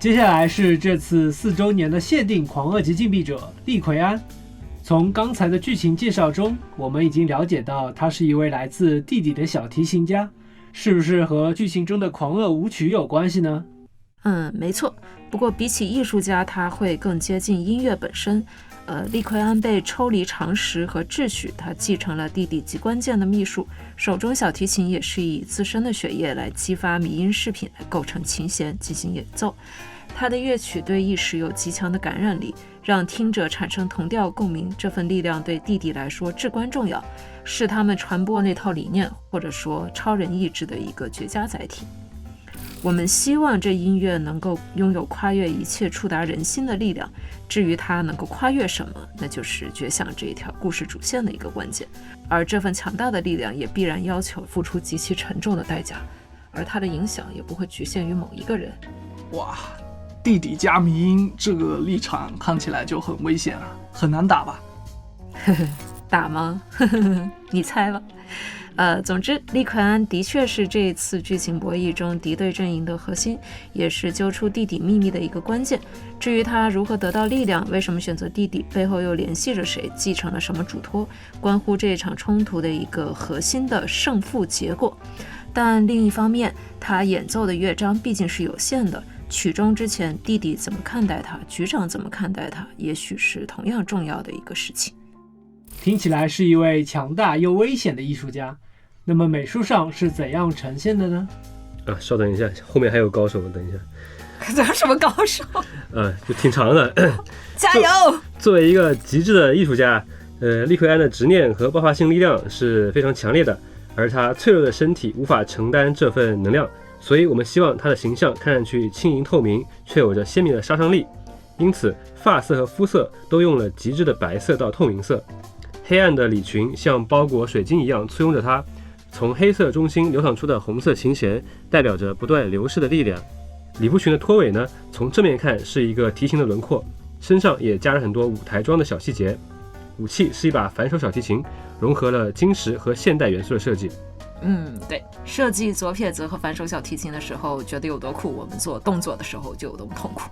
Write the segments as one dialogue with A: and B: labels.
A: 接下来是这次4周年的限定狂二级竞币者利奎安。从刚才的剧情介绍中，我们已经了解到他是一位来自地底的小提琴家，是不是和剧情中的狂恶舞曲有关系呢？
B: 没错。不过比起艺术家，他会更接近音乐本身。利奎安被抽离常识和秩序，他继承了地底极关键的秘术，手中小提琴也是以自身的血液来激发迷音饰品来构成琴弦进行演奏。他的乐曲对意识有极强的感染力，让听者产生同调共鸣，这份力量对地底来说至关重要，是他们传播那套理念或者说超人意志的一个绝佳载体。我们希望这音乐能够拥有跨越一切触达人心的力量，至于它能够跨越什么，那就是绝响这一条故事主线的一个关键，而这份强大的力量也必然要求付出极其沉重的代价，而它的影响也不会局限于某一个人。
C: 哇，地底加迷音这个立场看起来就很危险啊，很难打吧？
B: 打吗？你猜吧。总之利奎安的确是这一次剧情博弈中敌对阵营的核心，也是揪出地底秘密的一个关键。至于他如何得到力量，为什么选择地底，背后又联系着谁，继承了什么嘱托，关乎这一场冲突的一个核心的胜负结果。但另一方面，他演奏的乐章毕竟是有限的，曲终之前地底怎么看待他，局长怎么看待他，也许是同样重要的一个事情。
A: 听起来是一位强大又危险的艺术家，那么美术上是怎样呈现的呢？
D: 稍等一下，后面还有高手，等一下。
B: 这有什么高手？
D: 就挺长的。
B: 加油！
D: 作为一个极致的艺术家，利奎安的执念和爆发性力量是非常强烈的，而他脆弱的身体无法承担这份能量，所以我们希望他的形象看上去轻盈透明，却有着鲜明的杀伤力。因此，发色和肤色都用了极致的白色到透明色。黑暗的礼裙像包裹水晶一样簇拥着它，从黑色中心流淌出的红色琴弦代表着不断流逝的力量。礼服裙的拖尾呢，从正面看是一个梯形的轮廓，身上也加了很多舞台装的小细节。武器是一把反手小提琴，融合了金石和现代元素的设计。
B: 对，设计左撇子和反手小提琴的时候觉得有多酷，我们做动作的时候就有多么痛苦。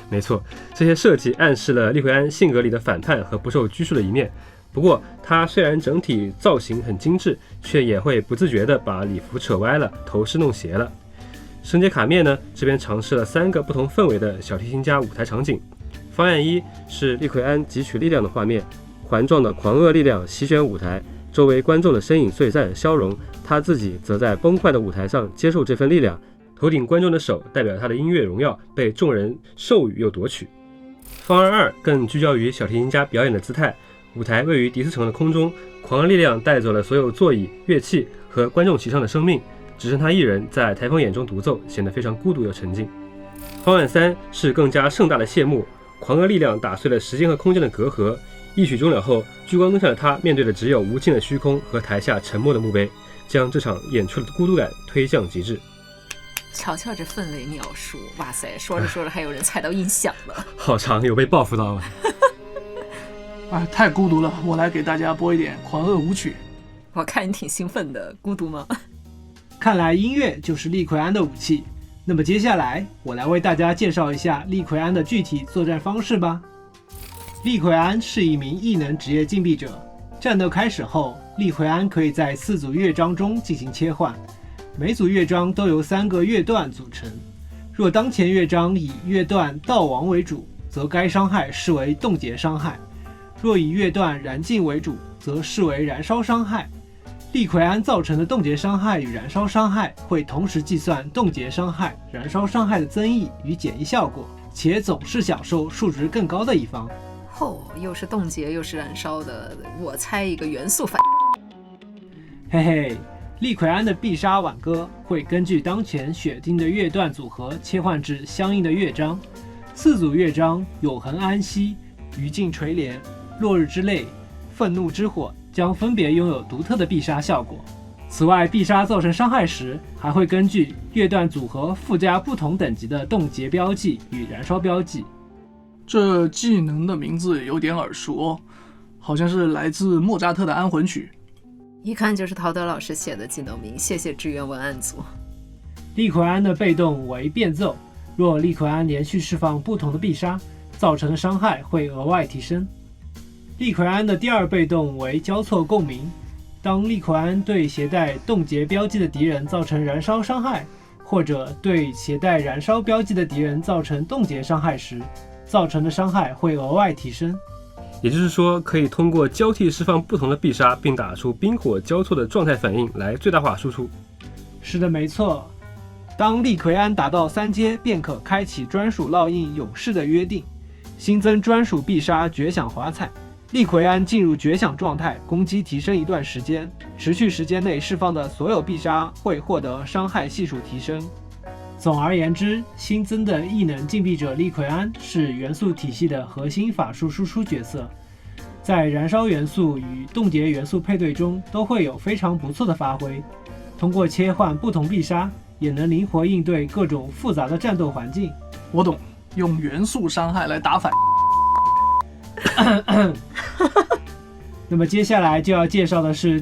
D: 没错，这些设计暗示了利奎安性格里的反叛和不受拘束的一面。不过他虽然整体造型很精致，却也会不自觉地把礼服扯歪了，头饰弄斜了。圣杰卡面呢，这边尝试了3个不同氛围的小提琴家舞台场景。方案1是利奎安汲取力量的画面，环状的狂恶力量席卷舞台，周围观众的身影碎散消融，他自己则在崩坏的舞台上接受这份力量。头顶观众的手代表他的音乐荣耀被众人授予又夺取。方案2更聚焦于小提琴家表演的姿态，舞台位于第4层的空中，狂恶力量带走了所有座椅、乐器和观众席上的生命，只剩他一人在台风眼中独奏，显得非常孤独又沉静。方案3是更加盛大的谢幕，狂恶力量打碎了时间和空间的隔阂，一曲终了后，聚光灯下的他面对着只有无尽的虚空和台下沉默的墓碑，将这场演出的孤独感推向极致。
B: 瞧瞧这氛围描述，哇塞，说着说着还有人猜到音响了。
D: 好长，有被报复到了。
C: 太孤独了，我来给大家播一点狂恶舞曲。
B: 我看你挺兴奋的，孤独吗？
A: 看来音乐就是利奎安的武器。那么接下来我来为大家介绍一下利奎安的具体作战方式吧。利奎安是一名异能职业竞币者，战斗开始后，利奎安可以在4组乐章中进行切换，每组乐章都由3个乐段组成。若当前乐章以乐段悼亡为主，则该伤害视为冻结伤害；若以乐段燃尽为主，则视为燃烧伤害。利奎安造成的冻结伤害与燃烧伤害会同时计算冻结伤害、燃烧伤害的增益与减益效果，且总是享受数值更高的一方。
B: 又是冻结又是燃烧的，我猜一个元素反。
A: 嘿嘿，利奎安的必杀挽歌会根据当前选定的乐段组合切换至相应的乐章。4组乐章永恒安息、余烬垂怜、落日之泪、愤怒之火将分别拥有独特的必杀效果。此外，必杀造成伤害时，还会根据乐段组合附加不同等级的冻结标记与燃烧标记。
C: 这技能的名字有点耳熟哦，好像是来自莫扎特的安魂曲。
B: 一看就是陶德老师写的技能名，谢谢支援文案组。
A: 利奎安的被动为变奏，若利奎安连续释放不同的必杀，造成的伤害会额外提升。利奎安的第二被动为交错共鸣，当利奎安对携带冻结标记的敌人造成燃烧伤害，或者对携带燃烧标记的敌人造成冻结伤害时，造成的伤害会额外提升。
D: 也就是说，可以通过交替释放不同的必杀，并打出冰火交错的状态反应来最大化输出。
A: 是的，没错。当利奎安达到3阶，便可开启专属烙印勇士的约定，新增专属必杀绝响华彩。利奎安进入绝响状态，攻击提升一段时间，持续时间内释放的所有必杀会获得伤害系数提升。总而言之，新增的异能禁闭者利奎安是元素体系的核心法术输出角色，在燃烧元素与冻结元素配对中都会有非常不错的发挥。通过切换不同必杀，也能灵活应对各种复杂的战斗环境。
C: 我懂，用元素伤害来打反。
A: 那么接下来就要介绍的是